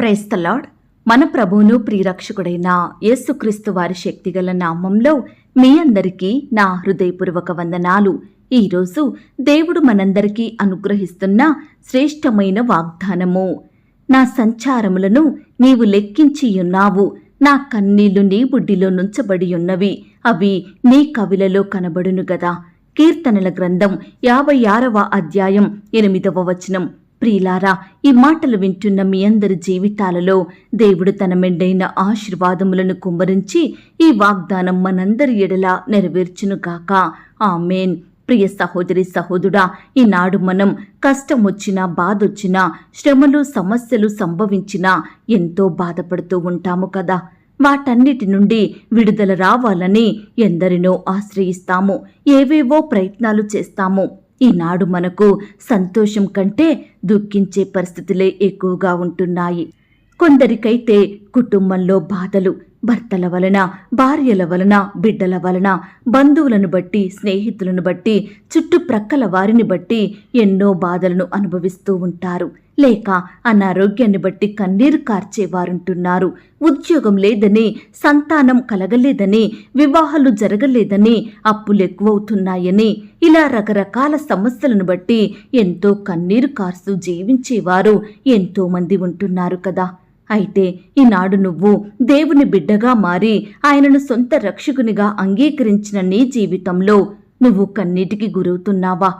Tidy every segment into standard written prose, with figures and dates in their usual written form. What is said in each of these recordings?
Praise the lord. మన ప్రభువును ప్రియరక్షకుడైన యేసుక్రీస్తు వారి శక్తిగల నామంలో మీ అందరికీ నా హృదయపూర్వక వందనాలు. ఈరోజు దేవుడు మనందరికీ అనుగ్రహిస్తున్న శ్రేష్టమైన వాగ్దానము. నా సంచారములను నీవు లెక్కించియున్నావు, నా కన్నీళ్లు నీ బుడ్డిలో నుంచబడి ఉన్నవి, అవి నీ కవిలలో కనబడును గదా. కీర్తనల గ్రంథం 56వ అధ్యాయం 8వ వచనం. ప్రియులారా, ఈ మాటలు వింటున్న మీ అందరి జీవితాలలో దేవుడు తన మెండైన ఆశీర్వాదములను కుమ్మరించి ఈ వాగ్దానం మనందరి ఎడల నెరవేర్చునుగాక. ఆమేన్. ప్రియ సహోదరి సహోదరుడా, ఈనాడు మనం కష్టం వచ్చినా, బాధొచ్చినా, శ్రమలు సమస్యలు సంభవించినా ఎంతో బాధపడుతూ ఉంటాము కదా. వాటన్నిటి నుండి విడుదల రావాలని ఎందరినో ఆశ్రయిస్తాము, ఏవేవో ప్రయత్నాలు చేస్తాము. ఈనాడు మనకు సంతోషం కంటే దుఃఖించే పరిస్థితులే ఎక్కువగా ఉంటున్నాయి. కొందరికైతే కుటుంబంలో బాధలు, భర్తల వలన, భార్యల వలన, బిడ్డల వలన, బంధువులను బట్టి, స్నేహితులను బట్టి, చుట్టుప్రక్కల వారిని బట్టి ఎన్నో బాధలను అనుభవిస్తూ ఉంటారు. లేక అనారోగ్యాన్ని బట్టి కన్నీరు కార్చేవారుంటున్నారు. ఉద్యోగం లేదని, సంతానం కలగలేదని, వివాహాలు జరగలేదని, అప్పులు ఎక్కువవుతున్నాయని, ఇలా రకరకాల సమస్యలను బట్టి ఎంతో కన్నీరు కార్చూ జీవించేవారు ఎంతో మంది ఉంటున్నారు కదా. అయితే ఈనాడు నువ్వు దేవుని బిడ్డగా మారి ఆయనను సొంత రక్షకునిగా అంగీకరించిన నీ జీవితంలో నువ్వు కన్నీటికి గురవుతున్నావా?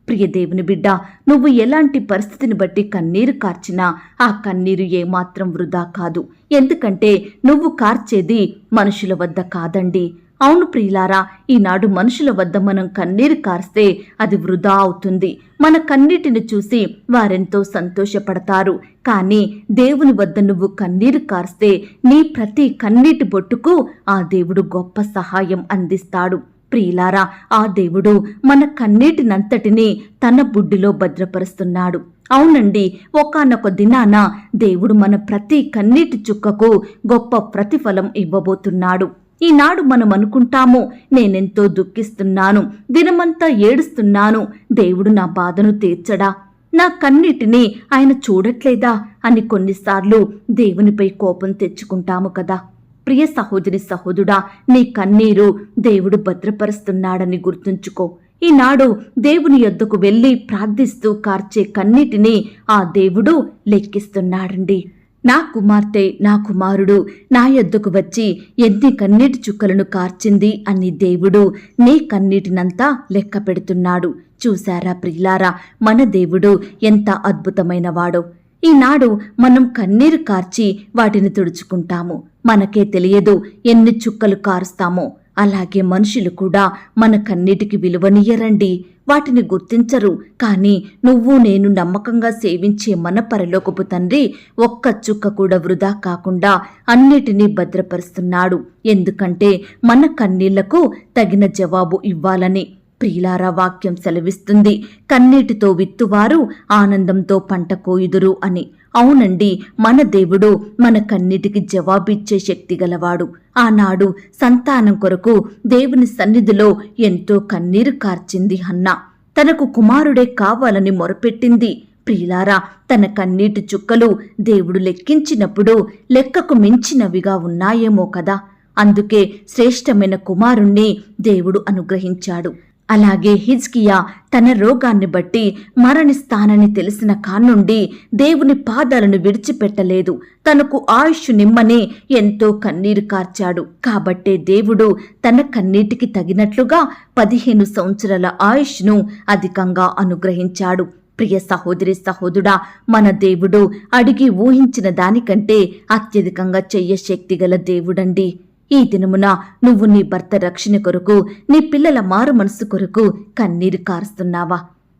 ప్రియ దేవుని బిడ్డ, నువ్వు ఎలాంటి పరిస్థితిని బట్టి కన్నీరు కార్చినా ఆ కన్నీరు ఏమాత్రం వృధా కాదు. ఎందుకంటే నువ్వు కార్చేది మనుషుల వద్ద కాదండి. అవును ప్రియులారా, ఈనాడు మనుషుల వద్ద మనం కన్నీరు కార్స్తే అది వృధా అవుతుంది. మన కన్నీటిని చూసి వారెంతో సంతోషపడతారు. కానీ దేవుని వద్ద నువ్వు కన్నీరు కార్స్తే నీ ప్రతి కన్నీటి బొట్టుకు ఆ దేవుడు గొప్ప సహాయం అందిస్తాడు. ప్రియులారా, ఆ దేవుడు మన కన్నీటినంతటినీ తన బుడ్డిలో భద్రపరుస్తున్నాడు. అవునండి, ఒకానొక దినాన దేవుడు మన ప్రతి కన్నీటి చుక్కకు గొప్ప ప్రతిఫలం ఇవ్వబోతున్నాడు. ఈనాడు మనం అనుకుంటాము, నేనెంతో దుఃఖిస్తున్నాను, దినమంతా ఏడుస్తున్నాను, దేవుడు నా బాధను తీర్చడా, నా కన్నీటిని ఆయన చూడట్లేదా అని కొన్నిసార్లు దేవునిపై కోపం తెచ్చుకుంటాము కదా. ప్రియ సహోదరి సహోదరుడా, నీ కన్నీరు దేవుడు భద్రపరుస్తున్నాడని గుర్తుంచుకో. ఈనాడు దేవుని యొద్దకు వెళ్ళి ప్రార్థిస్తూ కార్చే కన్నీటిని ఆ దేవుడు లెక్కిస్తున్నాడండి. నా కుమార్తె, నా కుమారుడు నా యొద్దకు వచ్చి ఎన్ని కన్నీటి చుక్కలను కార్చింది అని దేవుడు నీ కన్నీటినంతా లెక్క పెడుతున్నాడు. చూశారా ప్రియులారా, మన దేవుడు ఎంత అద్భుతమైన వాడో. ఈనాడు మనం కన్నీరు కార్చి వాటిని తుడుచుకుంటాము, మనకే తెలియదు ఎన్ని చుక్కలు కారుస్తామో. అలాగే మనుషులు కూడా మన కన్నీటికి విలువనియ్యరండి, వాటిని గుర్తించరు. కానీ నువ్వు నేను నమ్మకంగా సేవించే మన పరలోకపు తండ్రి ఒక్క చుక్క కూడా వృధా కాకుండా అన్నిటినీ భద్రపరుస్తున్నాడు. ఎందుకంటే మన కన్నీళ్లకు తగిన జవాబు ఇవ్వాలని. ప్రియులారా, వాక్యం సెలవిస్తుంది, కన్నీటితో విత్తువారు ఆనందంతో పంట కోయుదురు అని. అవునండి, మన దేవుడు మన కన్నీటికి జవాబిచ్చే శక్తి గలవాడు. ఆనాడు సంతానం కొరకు దేవుని సన్నిధిలో ఎంతో కన్నీరు కార్చింది హన్నా. తనకు కుమారుడే కావాలని మొరపెట్టింది. ప్రియులారా, తన కన్నీటి చుక్కలు దేవుడు లెక్కించినప్పుడు లెక్కకు మించినవిగా ఉన్నాయేమో కదా. అందుకే శ్రేష్టమైన కుమారుణ్ణి దేవుడు అనుగ్రహించాడు. అలాగే హిజ్కియా తన రోగాన్ని బట్టి మరణిస్తానని తెలిసిన కానుండి దేవుని పాదాలను విడిచిపెట్టలేదు. తనకు ఆయుష్ నిమ్మని ఎంతో కన్నీరు కార్చాడు. కాబట్టే దేవుడు తన కన్నీటికి తగినట్లుగా 15 సంవత్సరాల ఆయుష్ను అధికంగా అనుగ్రహించాడు. ప్రియ సహోదరి సహోదరుడా, మన దేవుడు అడిగి ఊహించిన దానికంటే అత్యధికంగా చెయ్యశక్తిగల దేవుడండి. ఈ దినమున నువ్వు నీ భర్త రక్షణ కొరకు, నీ పిల్లల మారు మనసు కొరకు కన్నీరు కారుస్తున్నావా?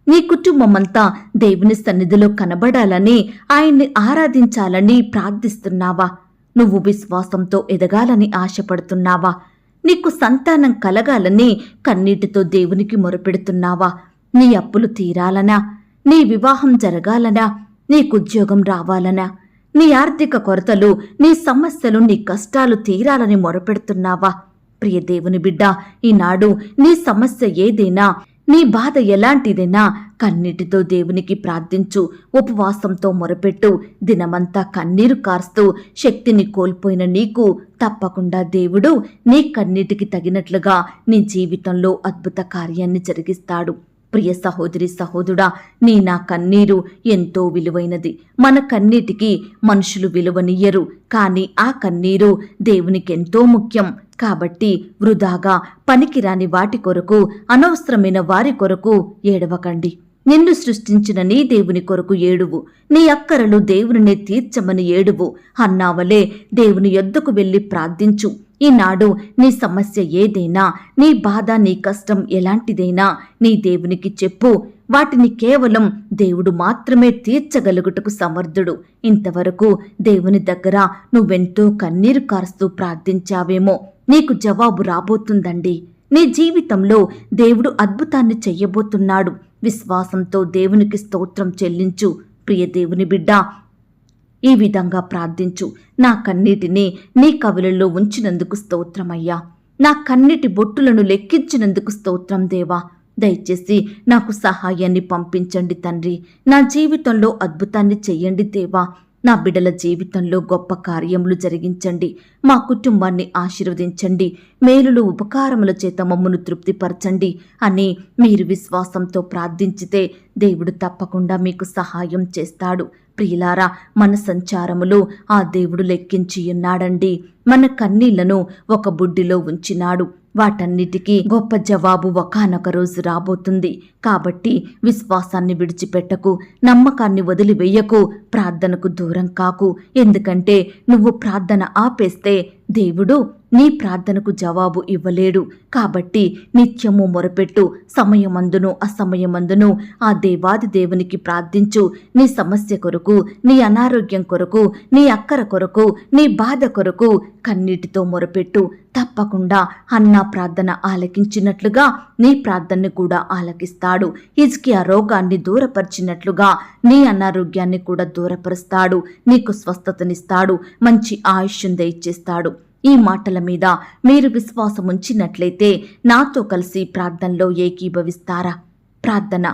నీ కుటుంబమంతా దేవుని సన్నిధిలో కనబడాలని, ఆయన్ని ఆరాధించాలని ప్రార్థిస్తున్నావా? నువ్వు విశ్వాసంతో ఎదగాలని ఆశపడుతున్నావా? నీకు సంతానం కలగాలని కన్నీటితో దేవునికి మొరపెడుతున్నావా? నీ అప్పులు తీరాలనా? నీ వివాహం జరగాలనా? నీకుద్యోగం రావాలనా? నీ ఆర్థిక కొరతలు, నీ సమస్యలు, నీ కష్టాలు తీరాలని మొరపెడుతున్నావా? ప్రియ దేవుని బిడ్డ, ఈనాడు నీ సమస్య ఏదైనా నీ బాధ ఎలాంటిదైనా కన్నీటితో దేవునికి ప్రార్థించు, ఉపవాసంతో మొరపెట్టు. దినమంతా కన్నీరు కార్స్తూ శక్తిని కోల్పోయిన నీకు తప్పకుండా దేవుడు నీ కన్నీటికి తగినట్లుగా నీ జీవితంలో అద్భుత కార్యాన్ని జరిగిస్తాడు. ప్రియ సహోదరి సహోదరుడా, నా కన్నీరు ఎంతో విలువైనది. మన కన్నీటికి మనుషులు విలువనియ్యరు, కానీ ఆ కన్నీరు దేవునికి ఎంతో ముఖ్యం. కాబట్టి వృధాగా పనికిరాని వాటి కొరకు, అనవసరమైన వారి కొరకు ఏడవకండి. నిన్ను సృష్టించిన నీ దేవుని కొరకు ఏడువు. నీ అక్కరలు దేవునినే తీర్చమని ఏడువు. అన్నావలే దేవుని యొద్దకు వెళ్లి ప్రార్థించు. ఈనాడు నీ సమస్య ఏదైనా, నీ బాధ, నీ కష్టం ఎలాంటిదైనా నీ దేవునికి చెప్పు. వాటిని కేవలం దేవుడు మాత్రమే తీర్చగలుగుటకు సమర్థుడు. ఇంతవరకు దేవుని దగ్గర నువ్వెంతో కన్నీరు కారుస్తూ ప్రార్థించావేమో, నీకు జవాబు రాబోతుందండి. నీ జీవితంలో దేవుడు అద్భుతాన్ని చెయ్యబోతున్నాడు. విశ్వాసంతో దేవునికి స్తోత్రం చెల్లించు. ప్రియ దేవుని బిడ్డ, ఈ విధంగా ప్రార్థించు. నా కన్నీటిని నీ కవులలో ఉంచినందుకు స్తోత్రమయ్యా. నా కన్నీటి బొట్టులను లెక్కించినందుకు స్తోత్రం దేవా. దయచేసి నాకు సహాయాన్ని పంపించండి తండ్రి. నా జీవితంలో అద్భుతాన్ని చెయ్యండి దేవా. నా బిడ్డల జీవితంలో గొప్ప కార్యములు జరిగించండి. మా కుటుంబాన్ని ఆశీర్వదించండి. మేలులు ఉపకారముల చేత మమ్మను తృప్తిపరచండి అని మీరు విశ్వాసంతో ప్రార్థించితే దేవుడు తప్పకుండా మీకు సహాయం చేస్తాడు. ప్రియులారా, మన సంచారములు ఆ దేవుడు లెక్కించి ఉన్నాడండి. మన కన్నీళ్లను ఒక బుడ్డిలో ఉంచినాడు. వాటన్నిటికీ గొప్ప జవాబు ఒకానొక రోజు రాబోతుంది. కాబట్టి విశ్వాసాన్ని విడిచిపెట్టకు, నమ్మకాన్ని వదిలివేయకు, ప్రార్థనకు దూరం కాకు. ఎందుకంటే నువ్వు ప్రార్థన ఆపేస్తే దేవుడు నీ ప్రార్థనకు జవాబు ఇవ్వలేడు. కాబట్టి నిత్యము మొరపెట్టు. సమయమందును అసమయమందును ఆ దేవాది దేవునికి ప్రార్థించు. నీ సమస్య కొరకు, నీ అనారోగ్యం కొరకు, నీ అక్కర కొరకు, నీ బాధ కొరకు కన్నీటితో మొరపెట్టు. తప్పకుండా హన్నా ప్రార్థన ఆలకించినట్లుగా నీ ప్రార్థనని కూడా ఆలకిస్తాడు. హిజ్కియా రోగాన్ని దూరపరిచినట్లుగా నీ అనారోగ్యాన్ని కూడా దూరపరుస్తాడు. నీకు స్వస్థతనిస్తాడు, మంచి ఆయుష్యం దయచేస్తాడు. ఈ మాటల మీద మీరు విశ్వాసం ఉంచినట్లయితే నాతో కలిసి ప్రార్థనలో ఏకీభవిస్తారా? ప్రార్థన.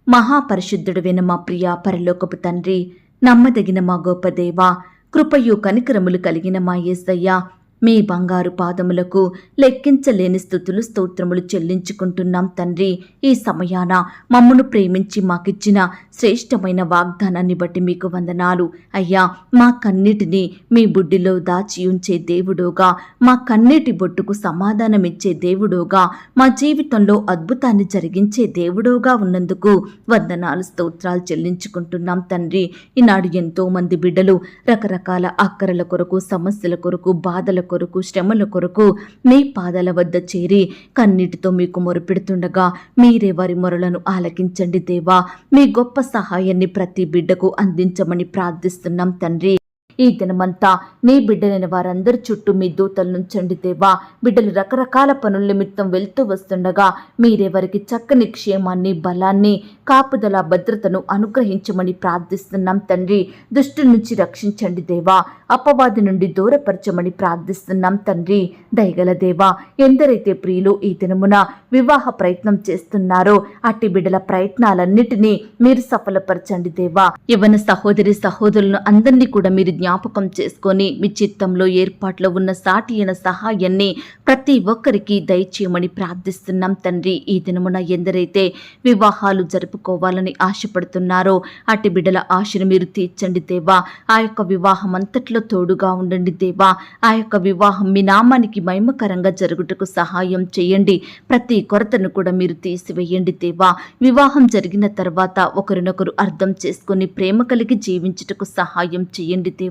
మహాపరిశుద్ధుడైన మా ప్రియ పరలోకపు తండ్రి, నమ్మదగిన మా గొప్ప దేవా, కృపయు కనికరములు కలిగిన మా యేసయ్య, మీ బంగారు పాదములకు లెక్కించలేని స్తుతులు స్తోత్రములు చెల్లించుకుంటున్నాం తండ్రి. ఈ సమయాన మమ్మను ప్రేమించి మాకిచ్చిన శ్రేష్టమైన వాగ్దానాన్ని బట్టి మీకు వందనాలు అయ్యా. మా కన్నీటిని మీ బుడ్డిలో దాచి ఉంచే దేవుడోగా, మా కన్నీటి బొట్టుకు సమాధానమిచ్చే దేవుడోగా, మా జీవితంలో అద్భుతాన్ని జరిగించే దేవుడోగా ఉన్నందుకు వందనాలు స్తోత్రాలు చెల్లించుకుంటున్నాం తండ్రి. ఈనాడు ఎంతో మంది బిడ్డలు రకరకాల అక్కరల కొరకు, సమస్యల కొరకు, బాధల కొరకు, శ్రమల కొరకు మీ పాదాల వద్ద చేరి కన్నీటితో మీకు మొరపెడుతుండగా మీరే వారి మొరలను ఆలకించండి దేవా. మీ గొప్ప సహాయాన్ని ప్రతి బిడ్డకు అందించమని ప్రార్థిస్తున్నాం తండ్రి. ఈ దినమంతా నీ బిడ్డలైన వారందరి చుట్టూ మీ దూతలు నుంచండి దేవా. బిడ్డలు రకరకాల పనుల నిమిత్తం వెళ్తూ వస్తుండగా మీరే వారికి చక్కని క్షేమాన్ని, బలాన్ని, కాపుదల, భద్రతను అనుగ్రహించమని ప్రార్థిస్తున్నాం తండ్రి. దుష్టు నుంచి రక్షించండి దేవా. అపవాది నుండి దూరపరచమని ప్రార్థిస్తున్నాం తండ్రి. దయగల దేవా, ఎందరైతే ప్రియులు ఈ దినమున వివాహ ప్రయత్నం చేస్తున్నారో అట్టి బిడ్డల ప్రయత్నాలన్నిటినీ మీరు సఫలపరచండి దేవా. యవ్వన సహోదరి సహోదరులను అందరినీ కూడా మీరు జ్ఞాపకం చేసుకొని మీ చిత్తంలో ఏర్పాట్లో ఉన్న సాటి అయిన సహాయాన్ని ప్రతి ఒక్కరికి దయచేయమని ప్రార్థిస్తున్నాం తండ్రి. ఈ దినమున ఎందరైతే వివాహాలు జరుపుకోవాలని ఆశపడుతున్నారో అట్టి బిడ్డల ఆశను మీరు తీర్చండి దేవా. ఆ యొక్క వివాహం అంతట్లో తోడుగా ఉండండి దేవా. ఆ యొక్క వివాహం మీ నామానికి మహిమకరంగా జరుగుటకు సహాయం చేయండి. ప్రతి కొరతను కూడా మీరు తీసివేయండి దేవా. వివాహం జరిగిన తర్వాత ఒకరినొకరు అర్థం చేసుకుని ప్రేమ కలిగి జీవించుటకు సహాయం చేయండి దేవా.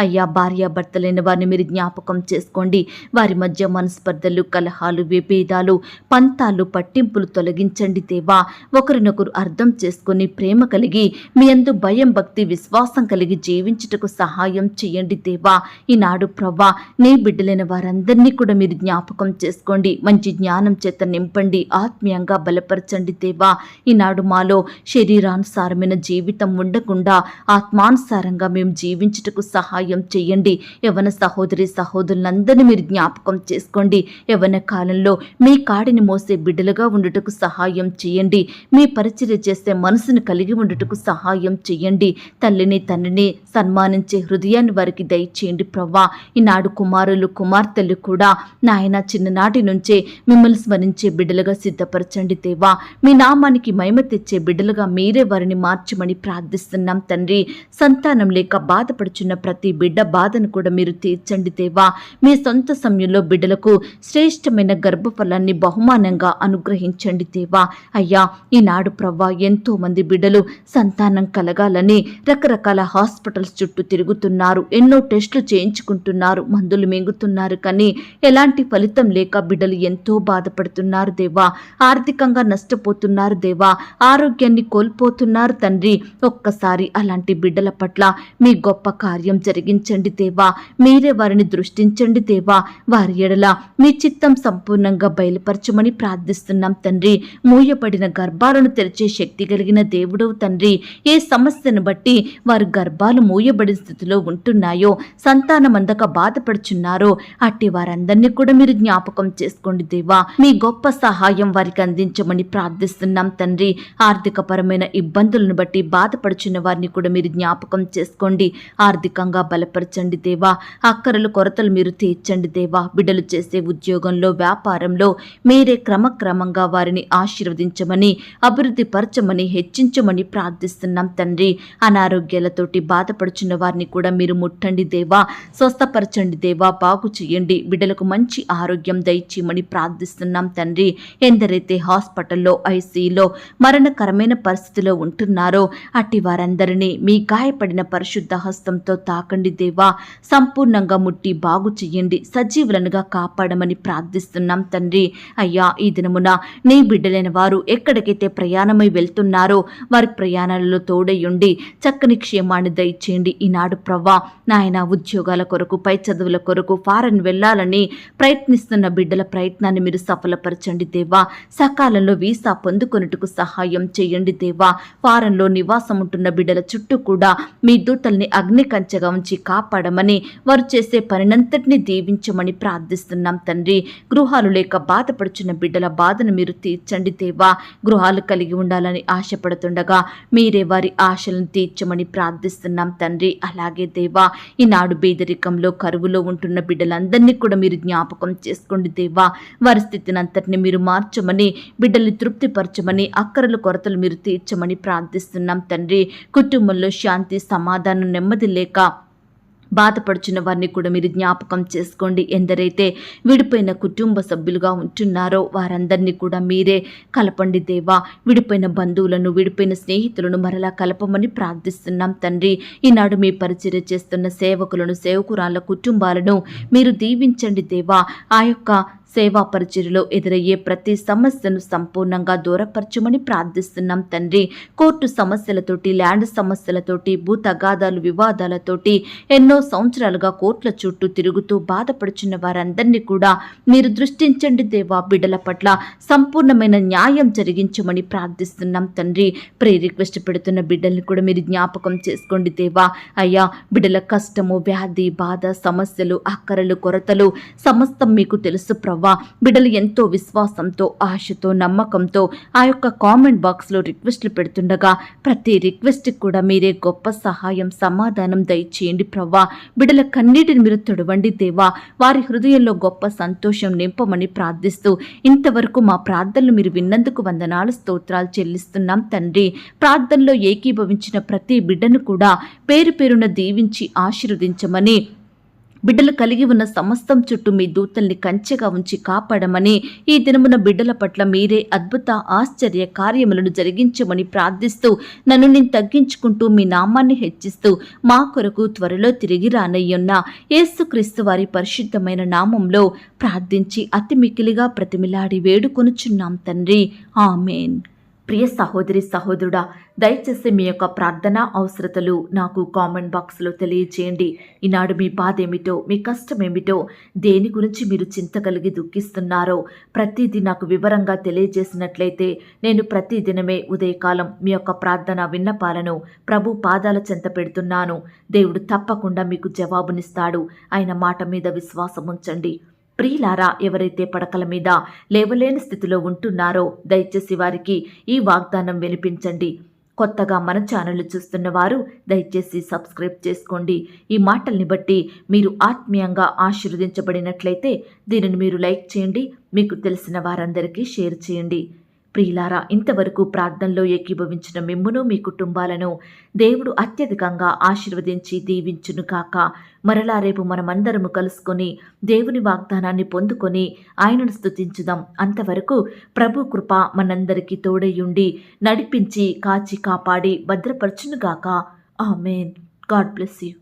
అయ్యా, భార్యాభర్తలైన వారిని మీరు జ్ఞాపకం చేసుకోండి. వారి మధ్య మనస్పర్ధలు, కలహాలు, విభేదాలు, పంతాలు, పట్టింపులు తొలగించండి దేవా. ఒకరినొకరు అర్థం చేసుకుని ప్రేమ కలిగి మీ యందు భయం, భక్తి, విశ్వాసం కలిగి జీవించుటకు సహాయం చేయండి దేవా. ఈనాడు ప్రవ్వా, నీ బిడ్డలైన వారందరినీ కూడా మీరు జ్ఞాపకం చేసుకోండి. మంచి జ్ఞానం చేత నింపండి, ఆత్మీయంగా బలపరచండి దేవా. ఈనాడు మాలో శరీరానుసారమైన జీవితం ఉండకుండా ఆత్మానుసారంగా మేము జీవించుటకు ఉండుటకు సహాయం చేయండి. యవ్వన సహోదరి సహోదరులందరినీ మీరు జ్ఞాపకం చేసుకోండి. యవ్వన కాలంలో మీ కాడిని మోసే బిడ్డలుగా ఉండుటకు సహాయం చేయండి. మీ పరిచర్య చేసే మనసును కలిగి ఉండుటకు సహాయం చేయండి. తల్లిని తండ్రిని సన్మానించే హృదయాన్ని వారికి దయచేయండి ప్రవ్వా. ఈనాడు కుమారులు కుమార్తెలు కూడా నాయన చిన్ననాటి నుంచే మిమ్మల్ని స్మరించే బిడ్డలుగా సిద్ధపరచండి దేవా. మీ నామానికి మహిమ తెచ్చే బిడ్డలుగా మీరే వారిని మార్చమని ప్రార్థిస్తున్నాం తండ్రి. సంతానం లేక బాధపడుచున్న ప్రతి బిడ్డ బాధను కూడా మీరు తీర్చండి దేవా. మీ సొంత సమయంలో బిడ్డలకు శ్రేష్టమైన గర్భఫలాన్ని బహుమానంగా అనుగ్రహించండి దేవా. అయ్యా ఈనాడు ప్రవ్వా ఎంతో మంది బిడ్డలు సంతానం కలగాలని రకరకాల హాస్పిటల్స్ చుట్టూ తిరుగుతున్నారు, ఎన్నో టెస్టులు చేయించుకుంటున్నారు, మందులు మింగుతున్నారు, కానీ ఎలాంటి ఫలితం లేక బిడ్డలు ఎంతో బాధపడుతున్నారు దేవా. ఆర్థికంగా నష్టపోతున్నారు దేవా, ఆరోగ్యాన్ని కోల్పోతున్నారు తండ్రి. ఒక్కసారి అలాంటి బిడ్డల పట్ల మీ గొప్ప కార్యం జరిగించండి దేవా. మీరే వారిని దృష్టించండి దేవా. వారి ఎడల మీ చిత్తం సంపూర్ణంగా బయలుపరచమని ప్రార్థిస్తున్నాం తండ్రి. మూయబడిన గర్భాలను తెరిచే శక్తి కలిగిన దేవుడవు తండ్రి. ఏ సమస్యను బట్టి వారి గర్భాలు మూయబడిన స్థితిలో ఉంటున్నాయో, సంతానం అందక బాధపడుచున్నారో అట్టి వారందరినీ కూడా మీరు జ్ఞాపకం చేసుకోండి దేవా. మీ గొప్ప సహాయం వారికి అందించమని ప్రార్థిస్తున్నాం తండ్రి. ఆర్థికపరమైన ఇబ్బందులను బట్టి బాధపడుచున్న వారిని కూడా మీరు జ్ఞాపకం చేసుకోండి. ఆర్థికంగా బలపరచండి దేవా. అక్కరలు కొరతలు మీరు తీర్చండి దేవా. బిడ్డలు చేసే ఉద్యోగంలో వ్యాపారంలో మీరే క్రమక్రమంగా వారిని ఆశీర్వదించమని అభివృద్ధి పరచమని హెచ్చించమని ప్రార్థిస్తున్నాం తండ్రి. అనారోగ్యాలతోటి బాధపడుచున్న వారిని కూడా మీరు ముట్టండి దేవా. స్వస్థపరచండి దేవా. బాగు చేయండి. బిడ్డలకు మంచి ఆరోగ్యం దయచేయమని ప్రార్థిస్తున్నాం తండ్రి. ఎందరైతే హాస్పిటల్లో ఐసీయూలో మరణకరమైన పరిస్థితిలో ఉంటున్నారో అట్టి వారందరినీ మీ గాయపడిన పరిశుద్ధ హస్తంతో తాకండి దేవా. సంపూర్ణంగా ముట్టి బాగు చెయ్యండి. సజీవులనుగా కాపాడమని ప్రార్థిస్తున్నాం తండ్రి. అయ్యా ఈ దినమున నీ బిడ్డలైన వారు ఎక్కడికైతే ప్రయాణమై వెళ్తున్నారో వారి ప్రయాణాలలో తోడయుండి చక్కని క్షేమాన్ని దయచేయండి. ఈనాడు ప్రవ్వా నాయన ఉద్యోగాల కొరకు పై చదువుల కొరకు ఫారెన్ వెళ్లాలని ప్రయత్నిస్తున్న బిడ్డల ప్రయత్నాన్ని మీరు సఫలపరచండి దేవా. సకాలంలో వీసా పొందుకొనుటకు సహాయం చేయండి దేవా. ఫారెన్లో నివాసం ఉంటున్న బిడ్డల చుట్టూ కూడా మీ దూతల్ని అగ్ని కంచెగా ఉంచి కాపాడమని, వారు చేసే పనినంతటిని దీవించమని ప్రార్థిస్తున్నాం తండ్రి. గృహాలు లేక బాధపడుచున్న బిడ్డల బాధను మీరు తీర్చండి దేవా. గృహాలు కలిగి ఉండాలని ఆశపడుతుండగా మీరే వారి ఆశలను తీర్చమని ప్రార్థిస్తున్నాం తండ్రి. అలాగే దేవా ఈనాడు బేదరికంలో కరువులో ఉంటున్న బిడ్డలందరినీ కూడా మీరు జ్ఞాపకం చేసుకోండి దేవా. వారి స్థితిని అంతటిని మీరు మార్చమని, బిడ్డల్ని తృప్తిపరచమని, అక్కరలు కొరతలు మీరు తీర్చమని ప్రార్థిస్తున్నాం తండ్రి. కుటుంబంలో శాంతి సమాధానం నెమ్మది లేక బాధపడుచున్న వారిని కూడా మీరు జ్ఞాపకం చేసుకోండి. ఎందరైతే విడిపోయిన కుటుంబ సభ్యులుగా ఉంటున్నారో వారందరినీ కూడా మీరే కలపండి దేవా. విడిపోయిన బంధువులను, విడిపోయిన స్నేహితులను మరలా కలపమని ప్రార్థిస్తున్నాం తండ్రి. ఈనాడు మీ పరిచర్య చేస్తున్న సేవకులను, సేవకురాళ్ళ కుటుంబాలను మీరు దీవించండి దేవా. ఆ యొక్క సేవా పరిచర్యలో ఎదురయ్యే ప్రతి సమస్యను సంపూర్ణంగా దూరపరచమని ప్రార్థిస్తున్నాం తండ్రి. కోర్టు సమస్యలతోటి, ల్యాండ్ సమస్యలతోటి, భూ తగాదాలు, వివాదాలతోటి ఎన్నో సంవత్సరాలుగా కోర్టుల చుట్టూ తిరుగుతూ బాధపడుచున్న వారందరినీ కూడా మీరు దృష్టించండి దేవా. బిడ్డల పట్ల సంపూర్ణమైన న్యాయం జరిగించమని ప్రార్థిస్తున్నాం తండ్రి. రిక్వెస్ట్ పెడుతున్న బిడ్డల్ని కూడా మీరు జ్ఞాపకం చేసుకోండి దేవా. అయ్యా బిడ్డల కష్టము, వ్యాధి, బాధ, సమస్యలు, అక్కరలు, కొరతలు సమస్తం మీకు తెలుసు ప్రభా. బిడ్డలు ఎంతో విశ్వాసంతో, ఆశతో, నమ్మకంతో ఆ యొక్క కామెంట్ బాక్స్లో రిక్వెస్ట్లు పెడుతుండగా ప్రతి రిక్వెస్ట్కి కూడా మీరే గొప్ప సహాయం, సమాధానం దయచేయండి ప్రవ్వా. బిడ్డల కన్నీటిని మీరు తొడవండి దేవా. వారి హృదయంలో గొప్ప సంతోషం నింపమని ప్రార్థిస్తూ ఇంతవరకు మా ప్రార్థనలు మీరు విన్నందుకు వందనాలు, స్తోత్రాలు చెల్లిస్తున్నాం తండ్రి. ప్రార్థనలో ఏకీభవించిన ప్రతి బిడ్డను కూడా పేరు పేరున దీవించి ఆశీర్వదించమని, బిడ్డలు కలిగి ఉన్న సమస్తం చుట్టూ మీ దూతల్ని కంచెగా ఉంచి కాపాడమని, ఈ దినమున బిడ్డల పట్ల మీరే అద్భుత ఆశ్చర్య కార్యములను జరిగించమని ప్రార్థిస్తూ నన్ను నేను తగ్గించుకుంటూ మీ నామాన్ని హెచ్చిస్తూ మా కొరకు త్వరలో తిరిగి రానయ్యున్న యేసుక్రీస్తు వారి పరిశుద్ధమైన నామంలో ప్రార్థించి అతి మికిలిగా ప్రతిమిలాడి వేడుకొనుచున్నాం తండ్రి. ఆమేన్. ప్రియ సహోదరి సహోదరుడా, దయచేసి మీ యొక్క ప్రార్థన అవసరతలు నాకు కామెంట్ బాక్స్లో తెలియచేయండి. ఈనాడు మీ బాధ ఏమిటో, మీ కష్టం ఏమిటో, దేని గురించి మీరు చింత కలిగి దుఃఖిస్తున్నారో ప్రతిదీ నాకు వివరంగా తెలియజేసినట్లయితే నేను ప్రతిదినమే ఉదయకాలం మీ యొక్క ప్రార్థన విన్నపాలను ప్రభు పాదాల చెంత పెడుతున్నాను. దేవుడు తప్పకుండా మీకు జవాబునిస్తాడు. ఆయన మాట మీద విశ్వాసం ఉంచండి. ప్రియులారా, ఎవరైతే పడకల మీద లేవలేని స్థితిలో ఉంటున్నారో దయచేసి వారికి ఈ వాగ్దానం వినిపించండి. కొత్తగా మన ఛానల్ చూస్తున్న వారు దయచేసి సబ్స్క్రైబ్ చేసుకోండి. ఈ మాటల్ని బట్టి మీరు ఆత్మీయంగా ఆశీర్వదించబడినట్లయితే దీనిని మీరు లైక్ చేయండి, మీకు తెలిసిన వారందరికీ షేర్ చేయండి. ప్రియులారా, ఇంతవరకు ప్రార్థనలో ఏకీభవించిన మిమ్మును మీ కుటుంబాలను దేవుడు అత్యధికంగా ఆశీర్వదించి దీవించును కాక. మరలా రేపు మనమందరము కలుసుకొని దేవుని వాగ్దానాన్ని పొందుకొని ఆయనను స్తుతించుదాం. అంతవరకు ప్రభు కృప మనందరికీ తోడయుండి నడిపించి కాచి కాపాడి భద్రపరచునుగాక. ఆమేన్. God bless you.